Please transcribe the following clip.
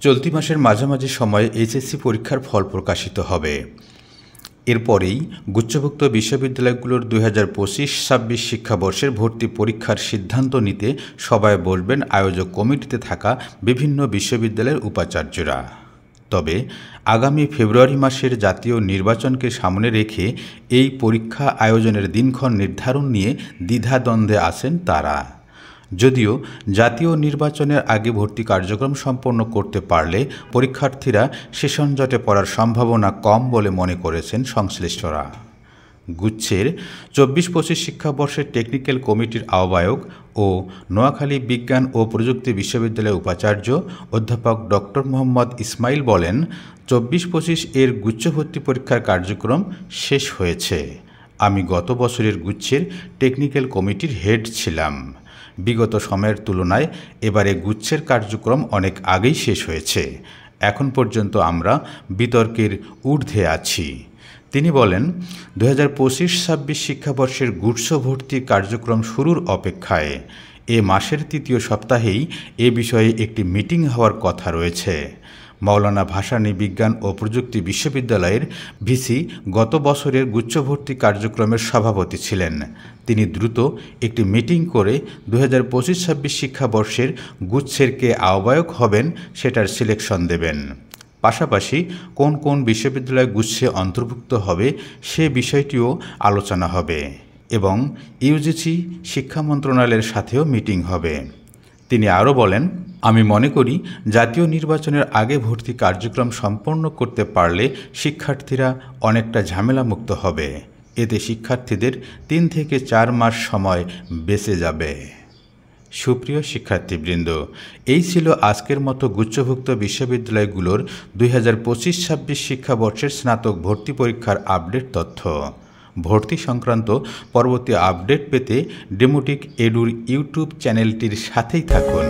চলতি মাসের মাঝামাঝি সময়ে এইচএসসি পরীক্ষার ফল প্রকাশিত হবে। এরপরেই গুচ্ছভুক্ত বিশ্ববিদ্যালয়গুলোর 2025-26 শিক্ষাবর্ষের ভর্তি পরীক্ষার সিদ্ধান্ত নিতে সভায় বসবেন আয়োজক কমিটিতে থাকা বিভিন্ন বিশ্ববিদ্যালয়ের উপাচার্যরা। তবে আগামী ফেব্রুয়ারি মাসের জাতীয় নির্বাচনকে সামনে রেখে এই পরীক্ষা আয়োজনের দিনক্ষণ নির্ধারণ নিয়ে দ্বিধাদ্বন্দ্বে আছেন তারা। যদিও জাতীয় নির্বাচনের আগে ভর্তি কার্যক্রম সম্পন্ন করতে পারলে পরীক্ষার্থীরা সেশন জটে পড়ার সম্ভাবনা কম বলে মনে করেছেন সংশ্লিষ্টরা। গুচ্ছের 24-25 শিক্ষাবর্ষের টেকনিক্যাল কমিটির আহ্বায়ক ও নোয়াখালী বিজ্ঞান ও প্রযুক্তি বিশ্ববিদ্যালয়ের উপাচার্য অধ্যাপক ডক্টর মোহাম্মদ ইসমাইল বলেন, 24-25 এর গুচ্ছভর্তি পরীক্ষার কার্যক্রম শেষ হয়েছে। আমি গত বছরের গুচ্ছের টেকনিক্যাল কমিটির হেড ছিলাম। বিগত সময়ের তুলনায় এবারে গুচ্ছের কার্যক্রম অনেক আগেই শেষ হয়েছে। এখন পর্যন্ত আমরা বিতর্কের ঊর্ধ্বে আছি। তিনি বলেন, 2025-26 শিক্ষাবর্ষের গুচ্ছ ভর্তি কার্যক্রম শুরুর অপেক্ষায়। এ মাসের তৃতীয় সপ্তাহেই এ বিষয়ে একটি মিটিং হওয়ার কথা রয়েছে। মাওলানা ভাসানী বিজ্ঞান ও প্রযুক্তি বিশ্ববিদ্যালয়ের ভিসি গত বছরের গুচ্ছভর্তি কার্যক্রমের সভাপতি ছিলেন। তিনি দ্রুত একটি মিটিং করে 2025-26 শিক্ষাবর্ষের গুচ্ছের কে আহ্বায়ক হবেন সেটার সিলেকশন দেবেন। পাশাপাশি কোন কোন বিশ্ববিদ্যালয় গুচ্ছে অন্তর্ভুক্ত হবে সে বিষয়টিও আলোচনা হবে এবং ইউজিসি শিক্ষা মন্ত্রণালয়ের সাথেও মিটিং হবে। তিনি আরও বলেন, আমি মনে করি জাতীয় নির্বাচনের আগে ভর্তি কার্যক্রম সম্পন্ন করতে পারলে শিক্ষার্থীরা অনেকটা ঝামেলামুক্ত হবে। এতে শিক্ষার্থীদের 3 থেকে 4 মাস সময় বেঁচে যাবে। সুপ্রিয় শিক্ষার্থীবৃন্দ, এই ছিল আজকের মতো গুচ্ছভুক্ত বিশ্ববিদ্যালয়গুলোর 2025-26 শিক্ষাবর্ষের স্নাতক ভর্তি পরীক্ষার আপডেট তথ্য। ভর্তি সংক্রান্ত পরবর্তী আপডেট পেতে ডেমোটিক এডুর ইউটিউব চ্যানেলটির সাথেই থাকুন।